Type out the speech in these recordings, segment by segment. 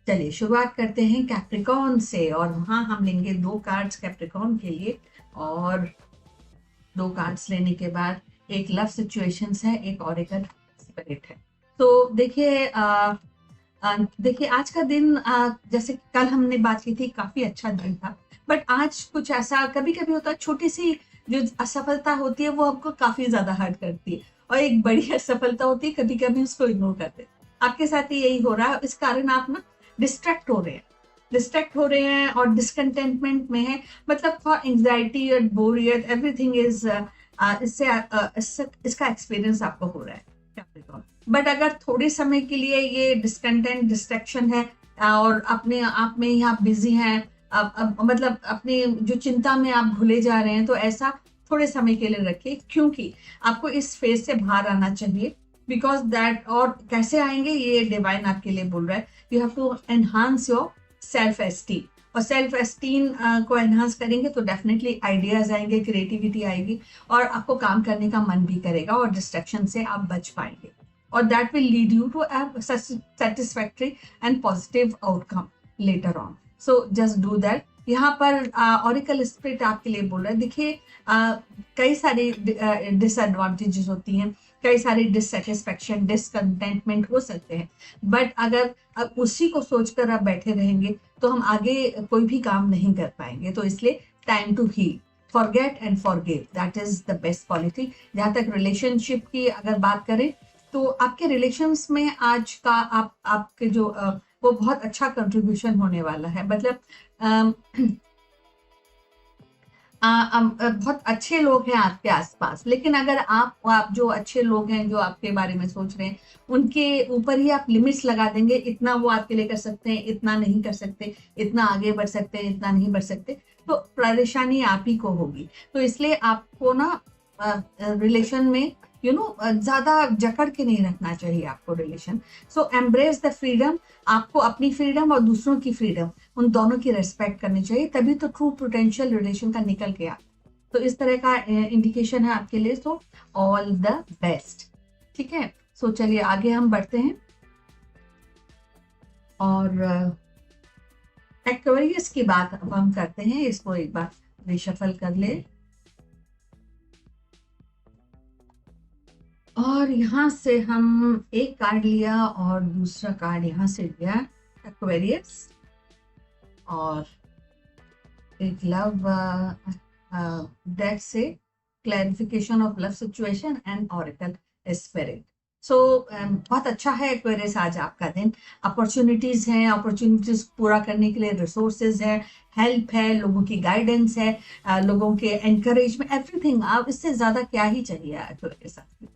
चलिए शुरुआत करते हैं कैप्रिकॉन से, और वहाँ हम लेंगे 2 कार्ड्स कैप्रिकॉन के लिए। और 2 कार्ड्स लेने के बाद एक लव सिचुएशंस है, एक ऑरेकल स्पिरिट है। तो देखिए आज का दिन, जैसे कल हमने बात की थी, काफी अच्छा दिन था। बट आज कुछ ऐसा कभी कभी होता है, छोटी सी जो असफलता होती है वो हमको काफी ज्यादा हर्ट करती है, और एक बड़ी असफलता होती है कभी कभी उसको इग्नोर करते हैं। आपके साथ ही यही हो रहा है, इस कारण आप ना डिस्ट्रैक्ट हो रहे हैं और डिसकंटेंटमेंट में है। मतलब फॉर एंजाइटी और बोरियत एवरीथिंग इज, इसका एक्सपीरियंस आपको हो रहा है कैप्रिकॉर्न। बट अगर थोड़े समय के लिए ये डिस्कंटेंट डिस्ट्रैक्शन है, और अपने आप में ही आप बिजी हैं, मतलब अपने जो चिंता में आप भूले जा रहे हैं, तो ऐसा थोड़े समय के लिए रखिए, क्योंकि आपको इस फेज से बाहर आना चाहिए। बिकॉज दैट, और कैसे आएंगे ये डिवाइन आपके लिए बोल रहा है, you have to enhance your self esteem. और सेल्फ एस्टीम को एनहांस करेंगे तो डेफिनेटली आइडियाज आएंगे, क्रिएटिविटी आएगी, और आपको काम करने का मन भी करेगा, और डिस्ट्रैक्शन से आप बच पाएंगे, और that will lead you to a satisfactory and positive outcome later on. So just do that. यहाँ पर ऑरिकल स्पिरिट आपके लिए बोल रहा है, देखिए कई सारे डिसएडवांटेजेस होती हैं, कई सारे डिससेटिस्फेक्शन, डिसकंटेंटमेंट हो सकते हैं। बट अगर अब उसी को सोचकर आप बैठे रहेंगे तो हम आगे कोई भी काम नहीं कर पाएंगे। तो इसलिए time to heal, forget and forgive, that is the best policy. जहाँ तक रिलेशनशिप की अगर बात करें, तो आपके रिलेशंस में आज का आपके जो वो बहुत अच्छा कंट्रीब्यूशन होने वाला है। मतलब बहुत अच्छे लोग हैं आपके आसपास, लेकिन अगर आप जो अच्छे लोग हैं जो आपके बारे में सोच रहे हैं, उनके ऊपर ही आप लिमिट्स लगा देंगे, इतना वो आपके लिए कर सकते हैं, इतना नहीं कर सकते, इतना आगे बढ़ सकते हैं, इतना नहीं बढ़ सकते, तो परेशानी आप ही को होगी। तो इसलिए आपको ना रिलेशन में ज्यादा जकड़ के नहीं रखना चाहिए आपको relation. So embrace the freedom, आपको अपनी फ्रीडम और दूसरों की फ्रीडम, उन दोनों की रेस्पेक्ट करनी चाहिए, तभी तो ट्रू पोटेंशियल रिलेशन का निकल के आता। तो इस तरह का इंडिकेशन है आपके लिए। सो ऑल द बेस्ट। ठीक है, सो चलिए आगे हम बढ़ते हैं, और एक्वेरियस की बात अब हम करते हैं। इसको एक बार रिशफल कर ले, और यहाँ से हम एक कार्ड लिया और दूसरा कार्ड यहाँ से लिया एक्वेरियस, और एक लव डेक से clarification of love situation and oracle spirit. So बहुत अच्छा है एक्वेरियस आज आपका दिन। अपॉर्चुनिटीज हैं, अपॉर्चुनिटीज पूरा करने के लिए रिसोर्सेज है, हेल्प है, लोगों की गाइडेंस है, लोगों के एनकरेजमेंट, एवरीथिंग। आप इससे ज्यादा क्या ही चाहिए एक्वेरियस आपको।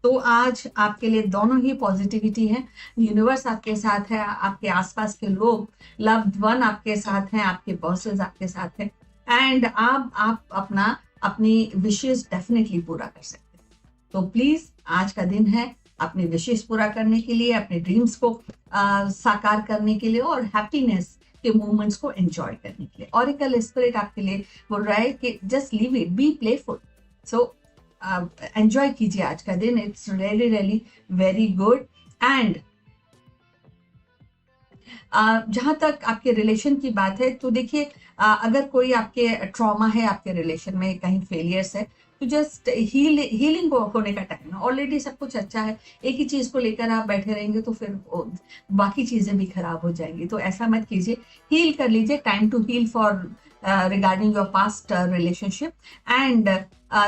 तो आज आपके लिए दोनों ही पॉजिटिविटी है। यूनिवर्स आपके साथ है, आपके आसपास के लोग, लव्ड वन आपके साथ हैं, आपके बॉसेस आपके साथ हैं, एंड आप अपनी विशेष डेफिनेटली पूरा कर सकते हैं। तो प्लीज आज का दिन है अपनी विशेष पूरा करने के लिए, अपने ड्रीम्स को साकार करने के लिए, और हैप्पीनेस के मोमेंट्स को एंजॉय करने के लिए। ऑरिकल स्पिरिट आपके लिए बोल रहा है कि just live it, be playful. So enjoy कीजिए आज का दिन, it's really really very good. And जहां तक आपके रिलेशन की बात है, तो देखिए अगर कोई आपके ट्रॉमा है, आपके रिलेशन में कहीं फेलियर्स है, तो जस्ट हीलिंग होने का टाइम है। ऑलरेडी सब कुछ अच्छा है, एक ही चीज को लेकर आप बैठे रहेंगे तो फिर बाकी चीजें भी खराब हो जाएंगी। तो ऐसा मत कीजिए, हील कर लीजिए। Time to heal for regarding your past relationship, and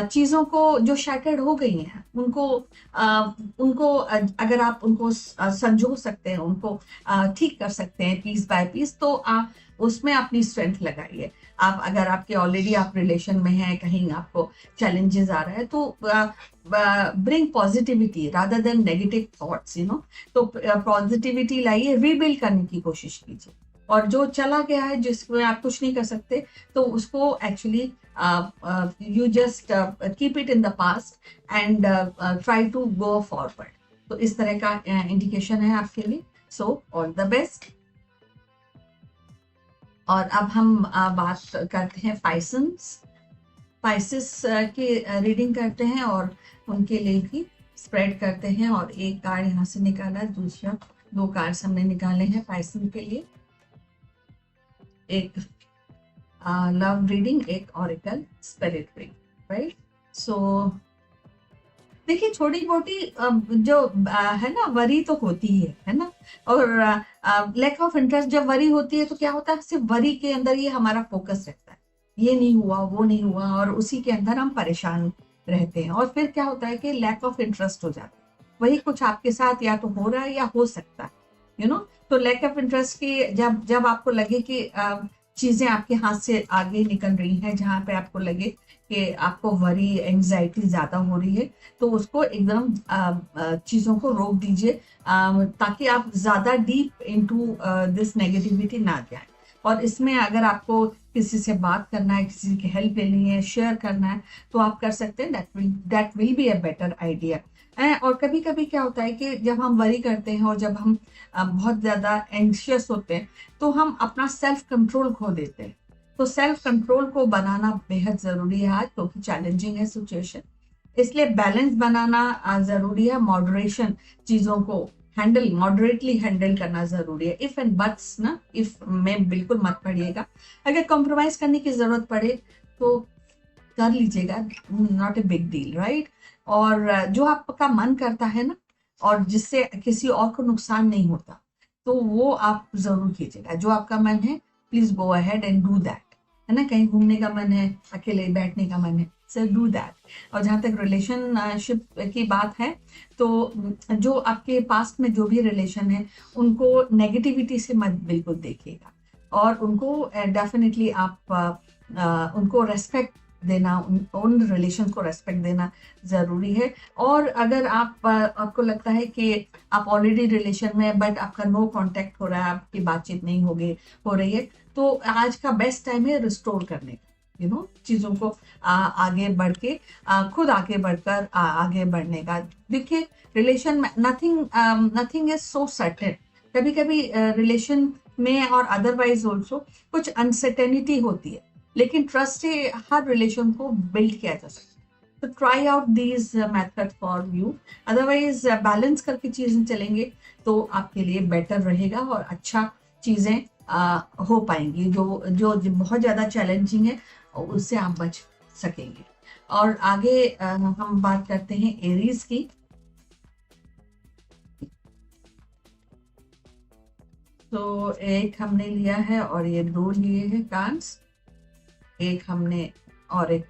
चीजों को जो शैटर्ड हो गई हैं उनको अगर आप उनको संजो सकते हैं, उनको ठीक कर सकते हैं पीस बाय पीस, तो आप उसमें अपनी स्ट्रेंथ लगाइए। आप अगर आपके ऑलरेडी आप रिलेशन में हैं, कहीं आपको चैलेंजेस आ रहा है, तो bring positivity rather than negative thoughts, तो पॉजिटिविटी लाइए, रीबिल्ड करने की कोशिश कीजिए। और जो चला गया है, जिसमें आप कुछ नहीं कर सकते, तो उसको actually you just keep it in the past and try to go forward। तो इस तरह का इंडिकेशन है आपके लिए। सो ऑल द बेस्ट। और अब हम बात करते हैं पाइसेस की रीडिंग करते हैं, और उनके लिए भी स्प्रेड करते हैं। और एक कार्ड यहाँ से निकाला, दूसरा 2 कार्ड्स हमने निकाले हैं पाइसन के लिए, एक लव रीडिंग, एक ऑरिकल स्पिरिट रीडिंग, राइट। सो देखिए छोटी मोटी जो है ना वरी तो होती ही है ना। और लैक ऑफ इंटरेस्ट जब वरी होती है तो क्या होता है, सिर्फ वरी के अंदर ही हमारा फोकस रहता है, ये नहीं हुआ वो नहीं हुआ, और उसी के अंदर हम परेशान रहते हैं। और फिर क्या होता है कि लैक ऑफ इंटरेस्ट हो जाता है, वही कुछ आपके साथ या तो हो रहा है या हो सकता है, यू नो। तो लैक ऑफ इंटरेस्ट की जब जब आपको लगे कि चीजें आपके हाथ से आगे निकल रही हैं, जहाँ पे आपको लगे कि आपको वरी एंजाइटी ज्यादा हो रही है, तो उसको एकदम चीजों को रोक दीजिए, ताकि आप ज्यादा डीप इनटू दिस नेगेटिविटी ना जाए। और इसमें अगर आपको किसी से बात करना है, किसी की हेल्प लेनी है, शेयर करना है, तो आप कर सकते हैं, that will be a better idea. और कभी कभी क्या होता है कि जब हम वरी करते हैं और जब हम बहुत ज्यादा एंशियस होते हैं, तो हम अपना सेल्फ कंट्रोल खो देते हैं। तो सेल्फ कंट्रोल को बनाना बेहद जरूरी है आज, क्योंकि चैलेंजिंग है सिचुएशन, इसलिए बैलेंस बनाना जरूरी है। मॉडरेशन, चीजों को मॉडरेटली हैंडल करना जरूरी है। इफ एंड बट्स ना, इफ में बिल्कुल मत पड़िएगा। अगर कॉम्प्रोमाइज करने की जरूरत पड़े तो कर लीजिएगा, not a big deal, right. और जो आपका मन करता है ना, और जिससे किसी और को नुकसान नहीं होता, तो वो आप जरूर कीजिएगा। जो आपका मन है, please go ahead and do that, है ना। कहीं घूमने का मन है, अकेले बैठने का मन है, सो डू दैट। और जहाँ तक रिलेशनशिप की बात है, तो जो आपके पास्ट में जो भी रिलेशन है, उनको नेगेटिविटी से मत बिल्कुल देखिएगा, और उनको डेफिनेटली आप उनको रेस्पेक्ट देना, उन रिलेशन को रेस्पेक्ट देना जरूरी है। और अगर आपको लगता है कि आप ऑलरेडी रिलेशन में, बट आपका नो कांटेक्ट हो रहा है, आपकी बातचीत नहीं हो रही है, तो आज का बेस्ट टाइम है रिस्टोर करने का, यू नो, चीजों को आगे बढ़ के खुद आगे बढ़कर आगे बढ़ने का। देखिए रिलेशन में नथिंग इज सो सर्टेन। कभी कभी रिलेशन में और अदरवाइज ऑल्सो कुछ अनसर्टेनिटी होती है, लेकिन ट्रस्ट से हर रिलेशन को बिल्ड किया जा सकता है। तो try out these method for you, otherwise balance करके चीजें चलेंगे तो आपके लिए बेटर रहेगा और अच्छा चीजें हो पाएंगी। जो बहुत ज्यादा चैलेंजिंग है उससे आप बच सकेंगे। और आगे हम बात करते हैं एरीज की। तो एक हमने लिया है और ये 2 लिए हैं कार्ड्स, एक हमने और एक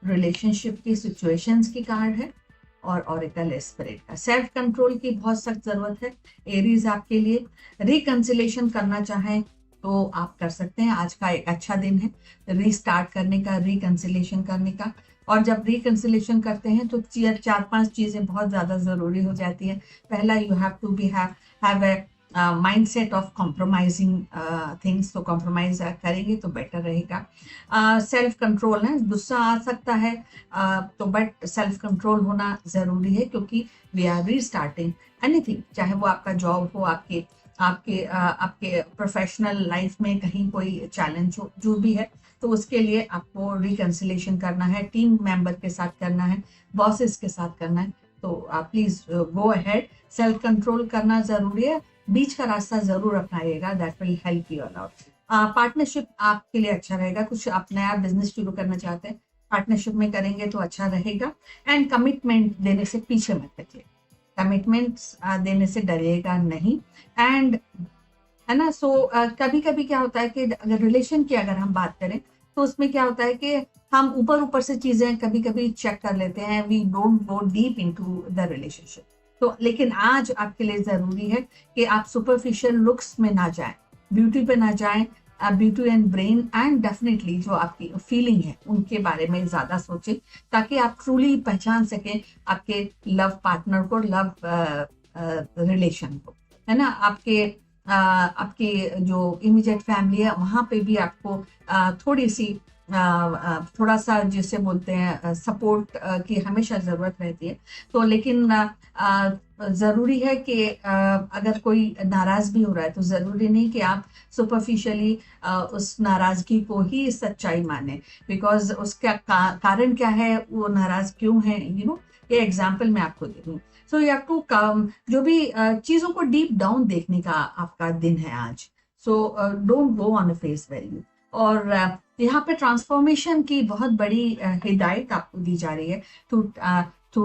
रिलेशनशिप की सिचुएशंस की कार्ड है, और ऑरिकल स्पिरिट का। सेल्फ कंट्रोल की बहुत सख्त जरूरत है एरीज आपके लिए। रिकंसिलेशन करना चाहें तो आप कर सकते हैं, आज का एक अच्छा दिन है रीस्टार्ट करने का, रिकंसिलेशन करने का। और जब रिकंसिलेशन करते हैं तो 4-5 चीजें बहुत ज्यादा जरूरी हो जाती है। पहला, you have to be have a mindset of compromising things, तो कॉम्प्रोमाइज करेंगे तो बेटर रहेगा। सेल्फ कंट्रोल है, गुस्सा आ सकता है तो बट सेल्फ कंट्रोल होना जरूरी है, क्योंकि वी आर रीस्टार्टिंग एनीथिंग, चाहे वो आपका जॉब हो, आपके प्रोफेशनल लाइफ में कहीं कोई चैलेंज हो, जो भी है, तो उसके लिए आपको रिकंसिलेशन करना है, टीम मेंबर के साथ करना है, बॉसेस के साथ करना है। तो please go ahead, self control करना जरूरी है। बीच का रास्ता जरूर अपनाइएगा, that will help you a lot. Partnership आपके लिए अच्छा रहेगा, कुछ आप नया बिजनेस शुरू करना चाहते हैं, पार्टनरशिप में करेंगे तो अच्छा रहेगा। एंड कमिटमेंट देने से पीछे मत हटिए, कमिटमेंट्स देने से डरिएगा नहीं। एंड है ना, सो कभी कभी क्या होता है कि अगर रिलेशन की अगर हम बात करें, तो उसमें क्या होता है कि हम ऊपर से चीजें कभी कभी चेक कर लेते हैं, we don't go deep into the relationship. तो लेकिन आज आपके लिए जरूरी है कि आप सुपरफिशियल लुक्स में ना जाएं, ब्यूटी पे ना जाएं, beauty and brain and definitely जो आपकी फीलिंग है उनके बारे में ज्यादा सोचें, ताकि आप ट्रूली पहचान सकें आपके लव पार्टनर को, लव रिलेशन को, है ना। आपके जो इमीडिएट फैमिली है वहां पे भी आपको थोड़ा सा जिसे बोलते हैं सपोर्ट की हमेशा जरूरत रहती है। तो लेकिन जरूरी है कि अगर कोई नाराज भी हो रहा है तो जरूरी नहीं कि आप सुपरफिशियली उस नाराजगी को ही सच्चाई माने, बिकॉज उसका कारण क्या है, वो नाराज क्यों है, यू नो, ये एग्जाम्पल मैं आपको दे दूँ। So you have to come, जो भी चीज़ों को डीप डाउन देखने का आपका दिन है आज। So don't go on a face value. और यहाँ पे ट्रांसफॉर्मेशन की बहुत बड़ी हिदायत आपको दी जा रही है टू टू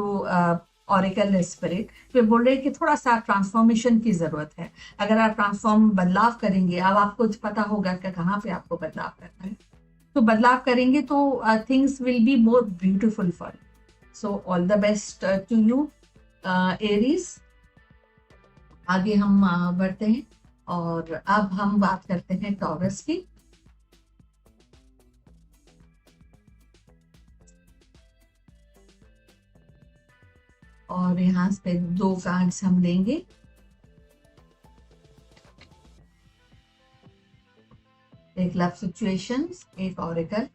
ऑरिकल स्पिरिट। वे बोल रहे हैं कि थोड़ा सा ट्रांसफॉर्मेशन की जरूरत है। अगर आप बदलाव करेंगे, अब आपको पता होगा कि कहाँ पे आपको बदलाव करना है, तो बदलाव करेंगे तो things will be more beautiful for you. So all the best to you Aries. आगे हम बढ़ते हैं और अब हम बात करते हैं टॉरस की। और यहाँ पे 2 कार्ड्स हम लेंगे। एक लव सिचुएशंस, एक ऑरिकल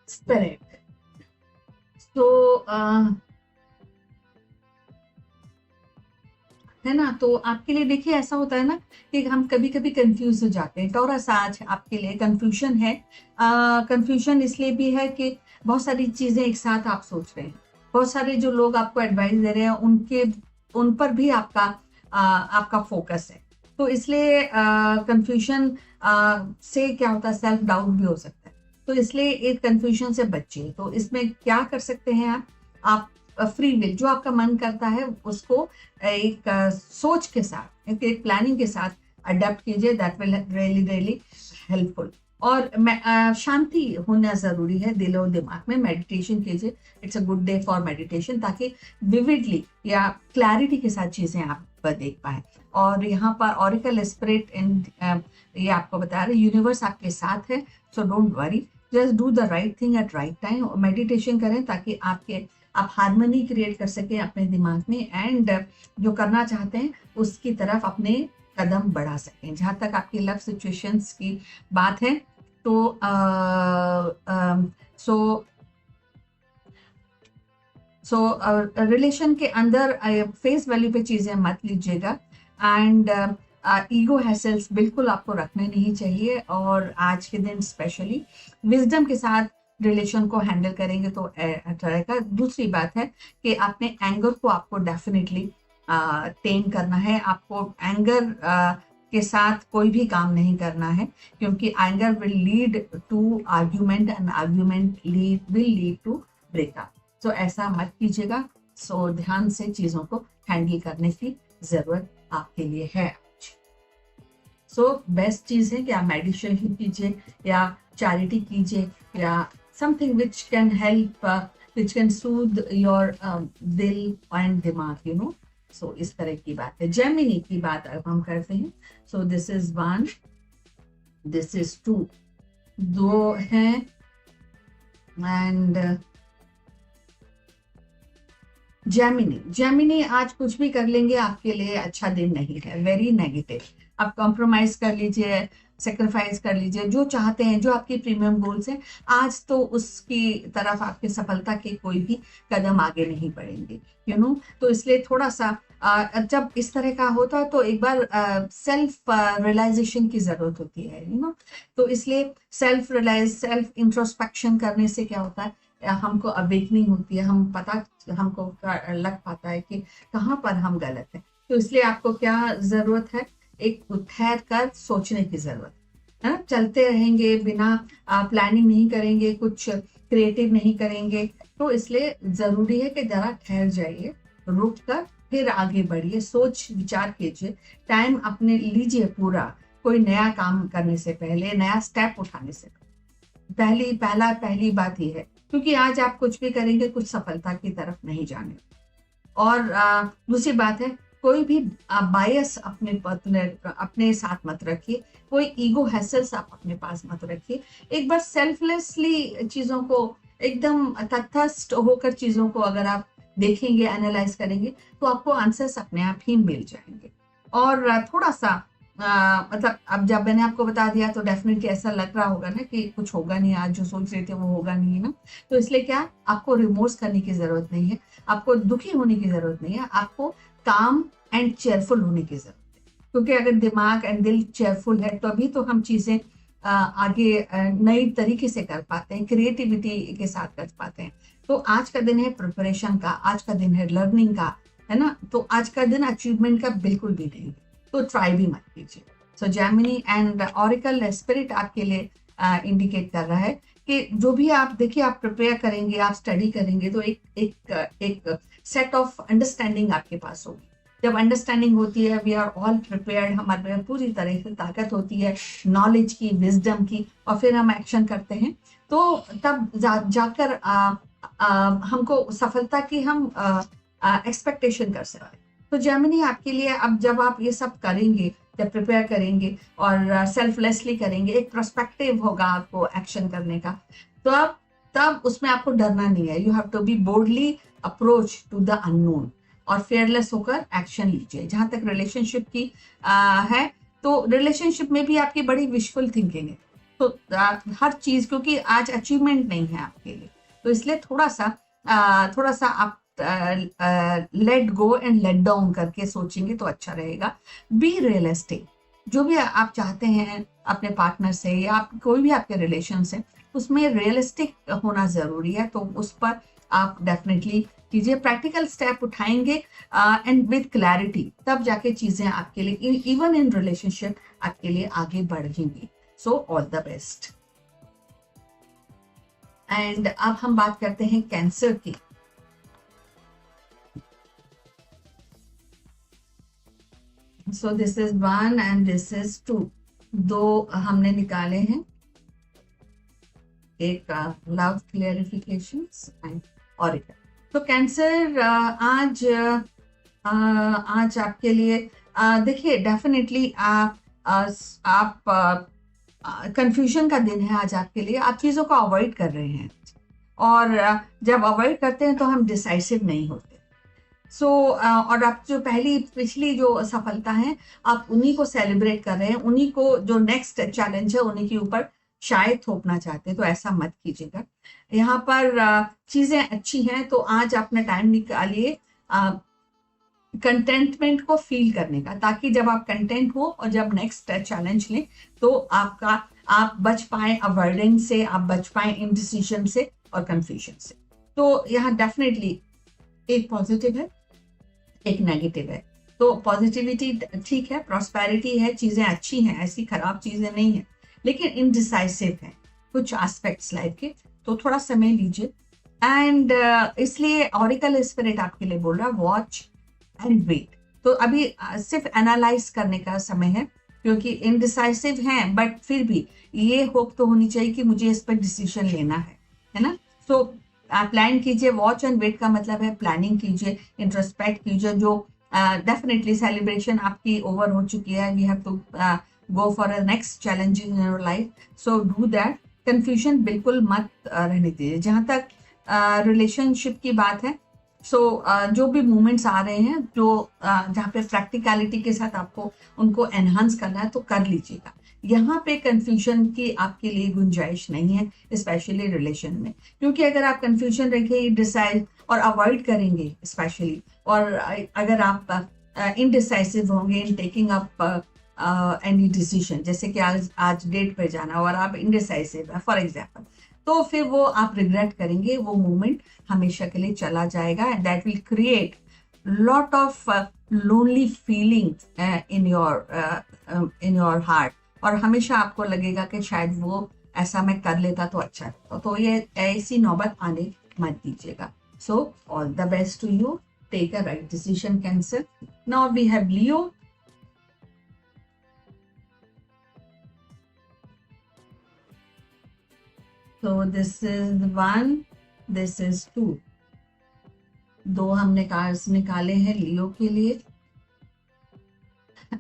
स्पिरिट। तो है ना, तो आपके लिए देखिए ऐसा होता है ना कि हम कभी कभी कंफ्यूज हो जाते हैं। टॉरस आज आपके लिए कंफ्यूजन है। कंफ्यूजन इसलिए भी है कि बहुत सारी चीजें एक साथ आप सोच रहे हैं, बहुत सारे जो लोग आपको एडवाइस दे रहे हैं उन पर भी आपका फोकस है। तो इसलिए कंफ्यूजन से क्या होता है, सेल्फ डाउट भी हो सकता है। तो इसलिए एक कंफ्यूजन से बचिए। तो इसमें क्या कर सकते हैं आप फ्री विल, जो आपका मन करता है उसको एक सोच के साथ, एक प्लानिंग के साथ अडेप्ट कीजिए। That will really really helpful. और शांति होना जरूरी है दिल और दिमाग में। मेडिटेशन कीजिए, it's a good day for meditation, ताकि विविडली या क्लैरिटी के साथ चीजें आप देख पाए। और यहाँ पर ऑरिकल स्पिरिट ये आपको बता रहे यूनिवर्स आपके साथ है। So don't worry, just do the right thing at right time. Meditation करें ताकि आप हार्मनी क्रिएट कर सकें अपने दिमाग में, एंड जो करना चाहते हैं उसकी तरफ अपने कदम बढ़ा सकें। जहाँ तक आपकी लव सिचुएशंस की बात है, तो रिलेशन के अंदर फेस वैल्यू पे चीजें मत लीजिएगा, एंड ईगो हैसल्स बिल्कुल आपको रखने नहीं चाहिए। और आज के दिन स्पेशली विजडम के साथ रिलेशन को हैंडल करेंगे तो रहेगा। दूसरी बात है कि अपने एंगर को आपको डेफिनेटली टेम करना है। आपको एंगर के साथ कोई भी काम नहीं करना है, क्योंकि anger will lead to argument and argument will lead to breakup. So ऐसा मत कीजिएगा। सो ध्यान से चीजों को हैंडल करने की जरूरत आपके लिए है। सो बेस्ट चीज है कि आप मेडिटेशन कीजिए या चैरिटी कीजिए या something which can help, which can soothe your दिल and दिमाग, so इस तरह की बात है। जेमिनी की बात अब हम करते हैं। so this is 1, this is 2, 2 हैं, and जेमिनी आज कुछ भी कर लेंगे आपके लिए अच्छा दिन नहीं है, वेरी नेगेटिव। आप कॉम्प्रोमाइज कर लीजिए, सेक्रीफाइस कर लीजिए, जो चाहते हैं, जो आपकी प्रीमियम गोल्स हैं, आज तो उसकी तरफ आपके सफलता के कोई भी कदम आगे नहीं बढ़ेंगे, तो इसलिए थोड़ा सा जब इस तरह का होता है तो एक बार सेल्फ रियलाइजेशन की जरूरत होती है, तो इसलिए सेल्फ इंट्रोस्पेक्शन करने से क्या होता है, हमको अवेकनिंग होती है, हमको लग पाता है कि कहाँ पर हम गलत हैं। तो इसलिए आपको क्या जरूरत है, एक ठहर कर सोचने की जरूरत है ना। चलते रहेंगे, बिना प्लानिंग नहीं करेंगे, कुछ क्रिएटिव नहीं करेंगे, तो इसलिए जरूरी है कि जरा ठहर जाइए, रुक कर फिर आगे बढ़िए, सोच विचार कीजिए, टाइम अपने लीजिए पूरा, कोई नया काम करने से पहले, नया स्टेप उठाने से पहली बात ही है, क्योंकि आज आप कुछ भी करेंगे कुछ सफलता की तरफ नहीं जाने। और दूसरी बात है, कोई भी बायस अपने साथ मत रखिए, कोई ईगो हैसल्स आप अपने पास मत रखिए। एक बार सेल्फलेसली चीजों को, एकदम तटस्थ होकर चीजों को अगर आप देखेंगे, एनालाइज करेंगे, तो आपको आंसर्स अपने आप ही मिल जाएंगे। और थोड़ा सा मतलब अब जब मैंने आपको बता दिया तो डेफिनेटली ऐसा लग रहा होगा ना कि कुछ होगा नहीं, आज जो सोच रहे थे वो होगा नहीं ना। तो इसलिए क्या, आपको रिमोर्स करने की जरूरत नहीं है, आपको दुखी होने की जरूरत नहीं है, आपको काम एंड चेयरफुल होने की जरूरत है। क्योंकि अगर दिमाग एंड दिल चेयरफुल है तो अभी तो हम चीजें आगे नई तरीके से कर पाते हैं, क्रिएटिविटी के साथ कर पाते हैं। तो आज का दिन है प्रिपरेशन का, आज का दिन है लर्निंग का, है ना। तो आज का दिन अचीवमेंट का बिल्कुल भी नहीं, तो ट्राई भी मत कीजिए। सो जेमिनी एंड ऑरिकल स्पिरिट आपके लिए इंडिकेट कर रहा है कि जो भी आप देखिए, आप प्रिपेयर करेंगे, आप स्टडी करेंगे, तो एक सेट ऑफ अंडरस्टैंडिंग आपके पास होगी। जब अंडरस्टैंडिंग होती है, वी आर ऑल प्रिपेयर्ड, हमारे में पूरी तरह से ताकत होती है नॉलेज की, विजडम की, और फिर हम एक्शन करते हैं, तो तब जाकर हमको सफलता की हम एक्सपेक्टेशन कर सकते हैं। तो जेमिनी आपके लिए, अब जब आप ये सब करेंगे, जब प्रिपेयर करेंगे और सेल्फलेसली करेंगे, एक पर्सपेक्टिव होगा आपको एक्शन करने का, तो अब तब उसमें आपको डरना नहीं है। You have to be boldly approach to the unknown और फेयरलेस होकर एक्शन लीजिए। जहां तक रिलेशनशिप की है, तो रिलेशनशिप में भी आपकी बड़ी विशफुल थिंकिंग है, तो हर चीज, क्योंकि आज अचीवमेंट नहीं है आपके लिए, तो इसलिए थोड़ा सा आप let go and let down करके सोचेंगे तो अच्छा रहेगा। बी रियलिस्टिक, जो भी आप चाहते हैं अपने पार्टनर से या आप कोई भी आपके रिलेशन से, उसमें रियलिस्टिक होना जरूरी है, तो उस पर आप डेफिनेटली कीजिए। प्रैक्टिकल स्टेप उठाएंगे एंड विद क्लैरिटी, तब जाके चीजें आपके लिए इवन इन रिलेशनशिप आपके लिए आगे बढ़ेंगी। सो ऑल द बेस्ट। एंड अब हम बात करते हैं कैंसर की। So this is 1 and this is 2, दो हमने निकाले हैं, एक लव क्लियरिफिकेशन एंड ऑरिकल। तो कैंसर आज आपके लिए देखिए, डेफिनेटली आप कंफ्यूजन का दिन है आज आपके लिए। आप चीज़ों को अवॉइड कर रहे हैं, और जब अवॉइड करते हैं तो हम डिसाइसिव नहीं होते। सो और आप जो पिछली जो सफलता है, आप उन्हीं को सेलिब्रेट कर रहे हैं, उन्हीं को जो नेक्स्ट चैलेंज है उन्हीं के ऊपर शायद थोपना चाहते हैं, तो ऐसा मत कीजिएगा। यहाँ पर चीजें अच्छी हैं, तो आज अपना टाइम निकालिए कंटेंटमेंट को फील करने का, ताकि जब आप कंटेंट हो और जब नेक्स्ट चैलेंज लें तो आप बच पाए अवॉइडेंस से, आप बच पाए इनडिसीजन से और कंफ्यूजन से। तो यहाँ डेफिनेटली एक पॉजिटिव है, एक नेगेटिव है। तो पॉजिटिविटी ठीक है, प्रॉस्पेरिटी है, चीजें अच्छी हैं, ऐसी खराब चीजें नहीं है, लेकिन इनडिसाइसिव है कुछ एस्पेक्ट्स लाइफ के, तो थोड़ा समय लीजिए। एंड इसलिए ऑरिकल स्पिरिट आपके लिए बोल रहा है वॉच एंड वेट। तो अभी सिर्फ एनालाइज करने का समय है, क्योंकि इनडिसाइसिव हैं, बट फिर भी ये होप तो होनी चाहिए कि मुझे इस पर डिसीजन लेना है ना। सो प्लान कीजिए। वॉच एंड वेट का मतलब है प्लानिंग कीजिए, इंट्रोस्पेक्ट कीजिए। जो डेफिनेटली सेलिब्रेशन आपकी ओवर हो चुकी है, we have to go for a next challenge in your life, so do that। confusion बिल्कुल मत रहने दीजिए। जहाँ तक रिलेशनशिप की बात है, जो भी मूवमेंट्स आ रहे हैं, जो जहाँ पे प्रैक्टिकलिटी के साथ आपको उनको एनहांस करना है, तो कर लीजिएगा। यहाँ पे कंफ्यूजन की आपके लिए गुंजाइश नहीं है, स्पेशली रिलेशन में, क्योंकि अगर आप कंफ्यूजन रखेंगे, डिसाइड और अवॉइड करेंगे स्पेशली, और अगर आप इनडिसाइसिव होंगे in taking up any decision, जैसे कि आज डेट पे जाना और आप इनडिसाइसिव है फॉर एग्जाम्पल, तो फिर वो आप रिग्रेट करेंगे, वो मोमेंट हमेशा के लिए चला जाएगा, and that will create lot of lonely feeling in your heart, और हमेशा आपको लगेगा कि शायद वो ऐसा मैं कर लेता तो अच्छा है। तो ये ऐसी नौबत आने मत दीजिएगा। So all the best to you, take a right decision Cancer. Now we have Leo. So this is 1, this is 2, दो हमने कार्ड्स निकाले हैं लियो के लिए।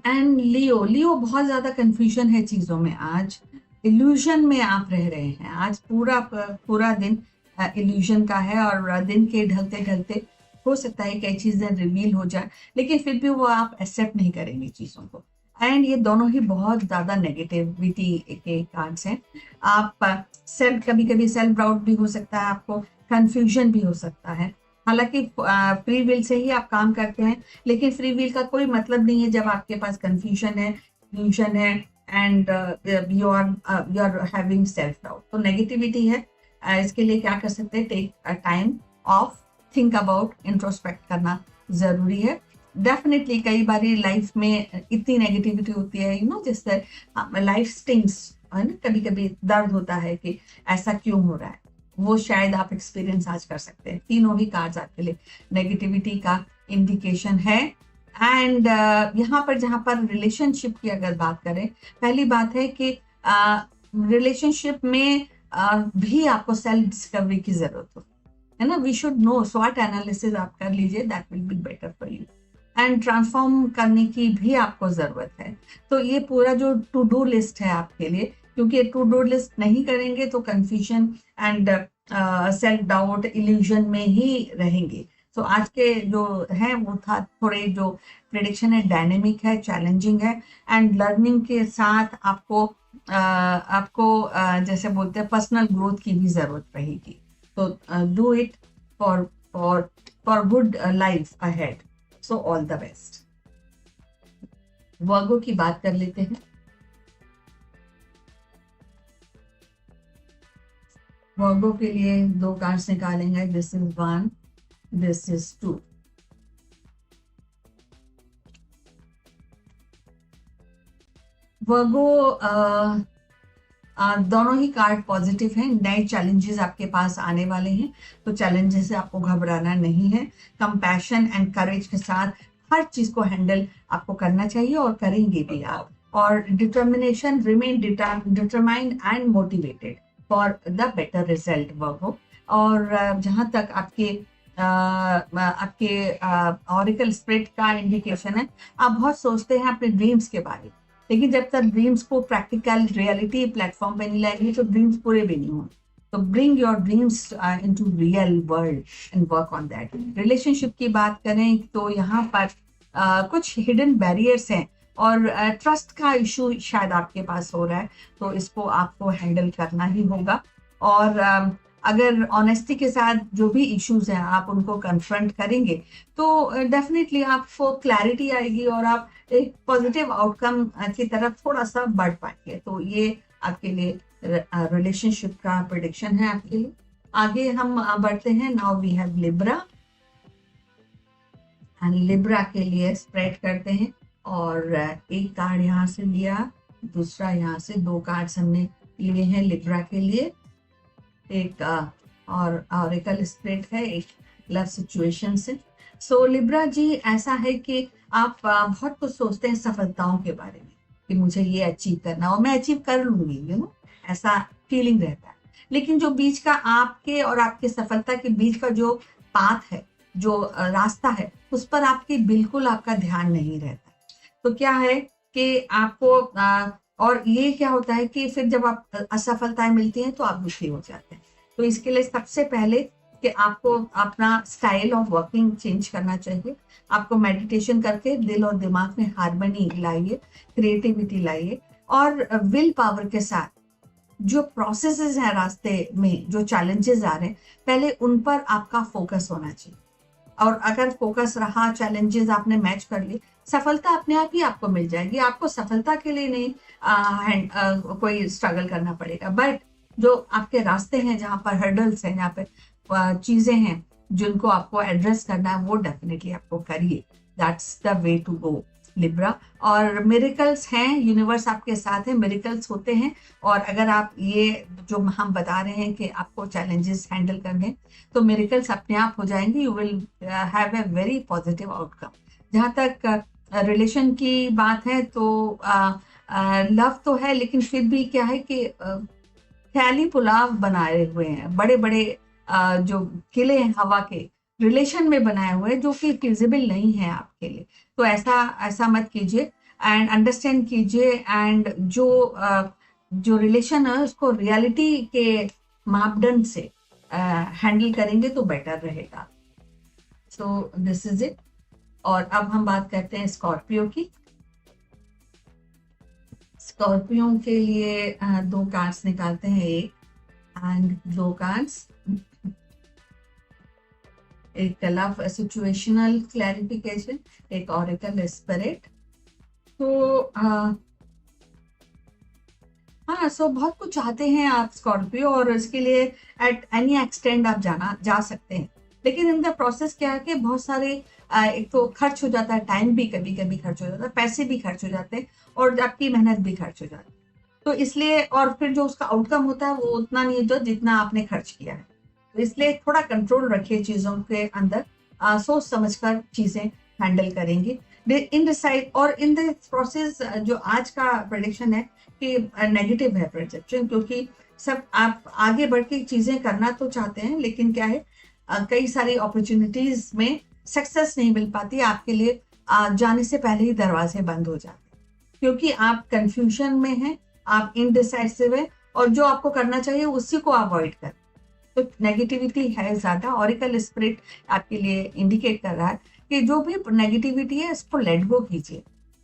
एंड लियो बहुत ज्यादा कंफ्यूजन है चीजों में, आज इल्यूजन में आप रह रहे हैं। आज पूरा दिन इल्यूजन का है, और दिन के ढलते ढलते हो सकता है कई चीजें रिवील हो जाए, लेकिन फिर भी वो आप एक्सेप्ट नहीं करेंगे चीजों को। एंड ये दोनों ही बहुत ज्यादा नेगेटिविटी के कार्ड्स हैं। आप कभी कभी सेल्फ डाउट भी हो सकता है, आपको कंफ्यूजन भी हो सकता है। हालांकि फ्री विल से ही आप काम करते हैं, लेकिन फ्री विल का कोई मतलब नहीं है जब आपके पास कंफ्यूजन है, इल्यूजन है, and you are having self doubt. तो नेगेटिविटी है, इसके लिए क्या कर सकते हैं, take a time off, think about, introspect करना जरूरी है। डेफिनेटली कई बारी लाइफ में इतनी नेगेटिविटी होती है, जिससे लाइफ स्टिंग्स, है ना, कभी कभी दर्द होता है कि ऐसा क्यों हो रहा है, वो शायद आप एक्सपीरियंस आज कर सकते हैं। तीनों ही कार्ड्स आपके लिए नेगेटिविटी का इंडिकेशन है। एंड यहाँ पर जहाँ पर रिलेशनशिप की अगर बात करें, पहली बात है कि रिलेशनशिप में भी आपको सेल्फ डिस्कवरी की जरूरत हो, है ना। वी शुड नो, स्वॉट एनालिसिस आप कर लीजिए, that will be better for you. And transform करने की भी आपको जरूरत है। तो ये पूरा जो टू डू लिस्ट है आपके लिए, क्योंकि टू डू लिस्ट नहीं करेंगे तो confusion and self doubt, illusion में ही रहेंगे। तो आज के जो है वो था, थोड़े जो प्रिडिक्शन है डायनेमिक है, चैलेंजिंग है, एंड लर्निंग के साथ आपको जैसे बोलते हैं पर्सनल ग्रोथ की भी जरूरत रहेगी। तो do it for good life ahead. So all the best. Virgo की बात कर लेते हैं। वर्गो के लिए 2 कार्ड्स निकालेंगे। This is 1, this is 2। वर्गो दोनों ही कार्ड पॉजिटिव हैं। नए चैलेंजेस आपके पास आने वाले हैं, तो चैलेंजेस से आपको घबराना नहीं है। कंपैशन एंड करेज के साथ हर चीज को हैंडल आपको करना चाहिए और करेंगे भी आप। और determination, remain determined and motivated for the better result Virgo. और जहां तक आपके ऑरिकल स्प्रिट का इंडिकेशन है, आप बहुत सोचते हैं अपने ड्रीम्स के बारे में, लेकिन जब तक ड्रीम्स को प्रैक्टिकल रियलिटी प्लेटफॉर्म पे नहीं लाएंगे तो ड्रीम्स पूरे भी नहीं होंगे। तो bring your dreams into real world and work on that. Relationship की बात करें तो यहाँ पर कुछ हिडन बैरियर्स हैं और ट्रस्ट का इशू शायद आपके पास हो रहा है, तो इसको आपको हैंडल करना ही होगा। और अगर ऑनेस्टी के साथ जो भी इश्यूज हैं आप उनको कन्फ्रंट करेंगे तो डेफिनेटली आपको क्लैरिटी आएगी और आप एक पॉजिटिव आउटकम की तरफ थोड़ा सा बढ़ पाएंगे। तो ये आपके लिए रिलेशनशिप का प्रेडिक्शन है आपके लिए। आगे हम बढ़ते हैं। Now we have Libra, and Libra के लिए स्प्रेड करते हैं। और एक कार्ड यहाँ से लिया, दूसरा यहाँ से, 2 कार्ड्स हमने लिए हैं लिब्रा के लिए। एक और ऑरेकल स्प्रेड है, एक लव सिचुएशन से। सो लिब्रा जी, ऐसा है कि आप बहुत कुछ सोचते हैं सफलताओं के बारे में कि मुझे ये अचीव करना और मैं अचीव कर लूंगी, ऐसा फीलिंग रहता है। लेकिन जो बीच का आपके और आपके सफलता के बीच का जो पाथ है, जो रास्ता है, उस पर बिल्कुल आपका ध्यान नहीं रहता। तो क्या है कि आपको और ये क्या होता है कि फिर जब आप असफलताएं मिलती हैं तो आप दुखी हो जाते हैं। तो इसके लिए सबसे पहले कि आपको अपना स्टाइल ऑफ वर्किंग चेंज करना चाहिए। आपको मेडिटेशन करके दिल और दिमाग में हार्मनी लाइए, क्रिएटिविटी लाइए, और विल पावर के साथ जो प्रोसेसेस हैं रास्ते में, जो चैलेंजेस आ रहे हैं, पहले उन पर आपका फोकस होना चाहिए। और अगर फोकस रहा, चैलेंजेस आपने मैच कर लिए, सफलता अपने आप ही आपको मिल जाएगी। आपको सफलता के लिए नहीं कोई स्ट्रगल करना पड़ेगा। बट जो आपके रास्ते हैं, जहाँ पर हर्डल्स हैं, जहाँ पे चीजें हैं जिनको आपको एड्रेस करना है, वो डेफिनेटली आपको करिए। That's the way to go Libra. और मिरेकल्स हैं, यूनिवर्स आपके साथ है, मिरेकल्स होते हैं। और अगर आप ये जो हम बता रहे हैं कि आपको चैलेंजेस हैंडल करने, तो मिरेकल्स अपने आप हो जाएंगे। You will have a very positive outcome. जहाँ तक रिलेशन की बात है तो लव तो है, लेकिन फिर भी क्या है कि ख्याली पुलाव बनाए हुए हैं, बड़े बड़े जो किले हैं हवा के रिलेशन में बनाए हुए, जो कि फिजिबल नहीं है आपके लिए। तो ऐसा मत कीजिए, एंड अंडरस्टैंड कीजिए। एंड जो रिलेशन है उसको रियलिटी के मापदंड से हैंडल करेंगे तो बेटर रहेगा। So this is it. और अब हम बात करते हैं स्कॉर्पियो की। स्कॉर्पियो के लिए 2 कार्ड्स निकालते हैं, एक एंड 2 कार्ड्स। एक लव सिचुएशनल क्लैरिफिकेशन, एक ऑरेकल स्पिरिट। तो हाँ, सो बहुत कुछ चाहते हैं आप स्कॉर्पियो, और इसके लिए एट एनी एक्सटेंड आप जा सकते हैं। लेकिन इन द प्रोसेस क्या है कि बहुत सारे एक तो खर्च हो जाता है, टाइम भी कभी कभी खर्च हो जाता है, पैसे भी खर्च हो जाते हैं, और आपकी मेहनत भी खर्च हो जाती है। तो इसलिए, और फिर जो उसका आउटकम होता है वो उतना नहीं होता जितना आपने खर्च किया है। तो इसलिए थोड़ा कंट्रोल रखिए चीजों के अंदर, सोच समझकर चीजें हैंडल करेंगे। इन डिसाइड और इन दिस प्रोसेस जो आज का प्रेडिक्शन है कि नेगेटिव है परसेप्शन, क्योंकि सब आप आगे बढ़ के चीजें करना तो चाहते हैं, लेकिन क्या है, कई सारी अपॉर्चुनिटीज में सक्सेस नहीं मिल पाती आपके लिए, जाने से पहले ही दरवाजे बंद हो जाते हैं, क्योंकि आप कंफ्यूजन में हैं, आप इनडिसाइसिव है, और जो आपको करना चाहिए उसी को अवॉइड कर। तो नेगेटिविटी है ज्यादा। ऑरिकल स्पिरिट आपके लिए इंडिकेट कर रहा है कि जो भी नेगेटिविटी है इसको लेट गो कीजिए।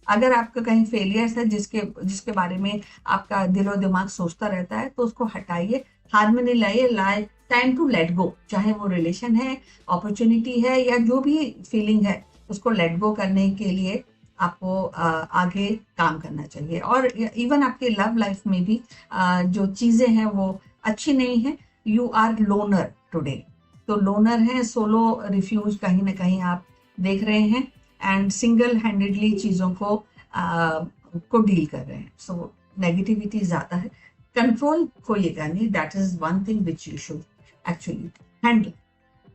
अगर आपका कहीं फेलियर्स है जिसके जिसके बारे में आपका दिलो दिमाग सोचता रहता है, तो उसको हटाइए, हाथ में नहीं लाइए टाइम टू लेट गो। चाहे वो रिलेशन है, अपॉर्चुनिटी है, या जो भी फीलिंग है, उसको लेट गो करने के लिए आपको आगे काम करना चाहिए। और इवन आपके लव लाइफ में भी जो चीजें हैं वो अच्छी नहीं है। यू आर लोनर टुडे, तो लोनर है, सोलो रिफ्यूज कहीं ना कहीं आप देख रहे हैं, एंड सिंगल हैंडेडली चीजों को डील कर रहे हैं। सो नेगेटिविटी ज्यादा है, कंट्रोल खोइएगा नहीं। That is one thing which you should actually handle.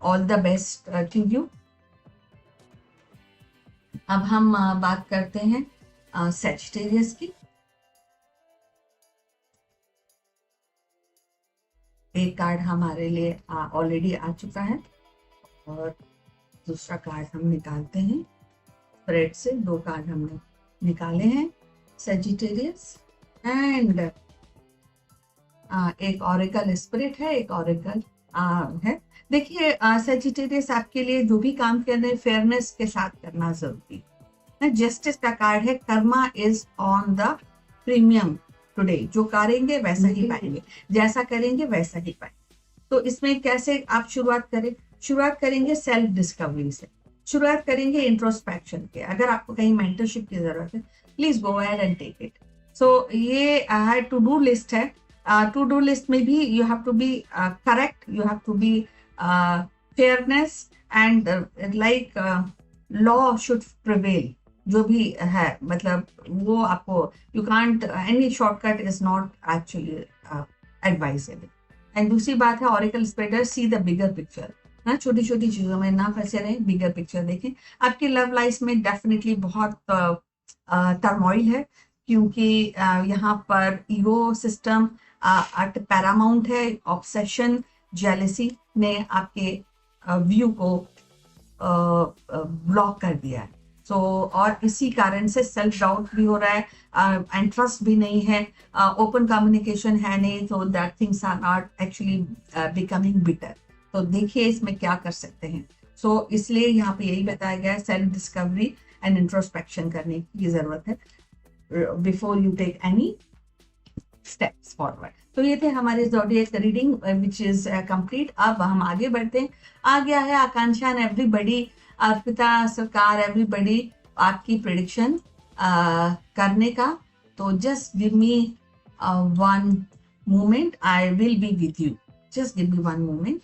All the best to you. अब हम बात करते हैं सैजिटेरियस की। एक कार्ड हमारे लिए ऑलरेडी आ चुका है, और दूसरा कार्ड हम निकालते हैं स्प्रेड से। दो कार्ड हमने निकाले हैं, सैजिटेरियस एंड एक ऑरिकल स्पिरिट है, एक ऑरिकल है। देखिए सैजिटेरियस आपके लिए जो भी काम करना है फेयरनेस के साथ करना जरूरी है। जस्टिस का कार्ड है, Karma is on the premium today. जो करेंगे वैसा ही पाएंगे, जैसा करेंगे वैसा ही पाएंगे। तो इसमें कैसे आप शुरुआत करें? शुरुआत करेंगे सेल्फ डिस्कवरी से, शुरुआत करेंगे इंट्रोस्पेक्शन के। अगर आपको कहीं मेंटरशिप की जरूरत है, please go ahead and take it. So ये टू डू लिस्ट है। टू डू लिस्ट में भी you have to be correct, you have to be fairness, and like law should prevail. जो भी है, मतलब वो आपको, you can't, any shortcut is not actually advisable. And दूसरी बात है oracle spirit, see the bigger picture. ना छोटी छोटी चीजों में ना फंसे रहें, बिगर पिक्चर देखें। आपकी लव लाइफ में डेफिनेटली बहुत टर्मोइल है, क्योंकि यहाँ पर ईगो सिस्टम एट पैरामाउंट है। ऑब्सेशन, जेलसी ने आपके व्यू को ब्लॉक कर दिया है। सो और इसी कारण से सेल्फ डाउट भी हो रहा है, एंड ट्रस्ट भी नहीं है, ओपन कम्युनिकेशन है नहीं, तो that things are not actually becoming bitter. तो देखिए इसमें क्या कर सकते हैं। सो इसलिए यहाँ पे यही बताया गया है, सेल्फ डिस्कवरी एंड इंट्रोस्पेक्शन करने की जरूरत है before you take any steps forward. तो ये थे हमारे zodiac reading which is complete. अब हम आगे बढ़ते हैं। आ गया है आकांक्षा एंड एवरीबॉडी, अर्पिता सरकार, एवरीबॉडी आपकी प्रेडिक्शन करने का। तो just give me one moment, I will be with you. Just give me one moment.